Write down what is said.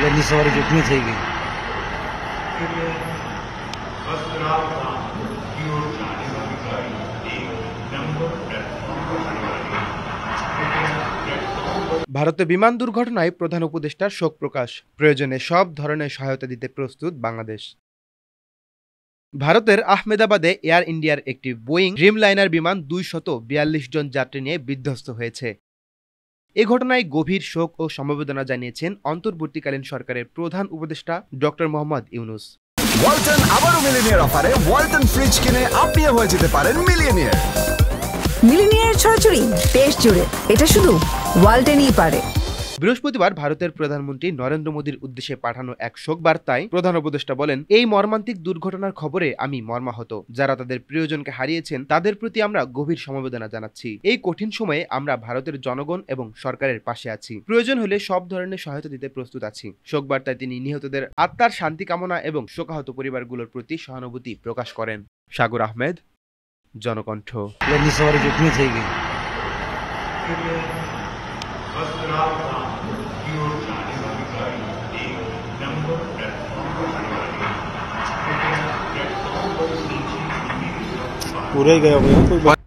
यानी सवारी कितनी થઈ ગઈ। ভারতে বিমান দুর্ঘটনায় প্রধান উপদেষ্টার শোক প্রকাশ, প্রয়োজনে সব ধরনের সহায়তা দিতে প্রস্তুত বাংলাদেশ। ভারতের আহমেদাবাদে এয়ার ইন্ডিয়ার একটি বোয়িং ড্রিমলাইনার বিমান 242 জন যাত্রী নিয়ে বিধ্বস্ত হয়েছে। এ ঘটনায় গভীর শোক ও সমবেদনা জানিয়েছেন অন্তর্বর্তীকালীন সরকারের প্রধান উপদেষ্টা ডক্টর মোহাম্মদ ইউনূস। ওয়ালটন আবারও মিলিনিয়ার অফারে ওয়ালটন ফ্রিজ কিনে আপনিও হয়ে যেতে পারেন মিলিয়নিয়ার। মিলিনিয়ার ছড়াছড়ি দেশ জুড়ে, এটা শুধু ওয়ালটনই পারে। বৃহস্পতিবার ভারতের প্রধানমন্ত্রী নরেন্দ্র মোদীর উদ্দেশ্যে পাঠানো এক শোক বার্তায় প্রধান উপদেষ্টা বলেন, এই মর্মান্তিক দুর্ঘটনার খবরে আমি মর্মাহত। যারা তাদের প্রিয়জনকে হারিয়েছেন তাদের প্রতি আমরা গভীর সমবেদনা জানাচ্ছি। এই কঠিন সময়ে আমরা ভারতের জনগণ এবং সরকারের পাশে আছি। প্রয়োজন হলে সব ধরনের সহায়তা দিতে প্রস্তুত আছি। শোক বার্তায় তিনি নিহতদের আত্মার শান্তি কামনা এবং শোকাহত পরিবারগুলোর প্রতি সহানুভূতি প্রকাশ করেন। সাগর আহমেদ, জনকণ্ঠ। यानी सवारी कितनी થઈ ગઈ। पूरा ही गया होगा कोई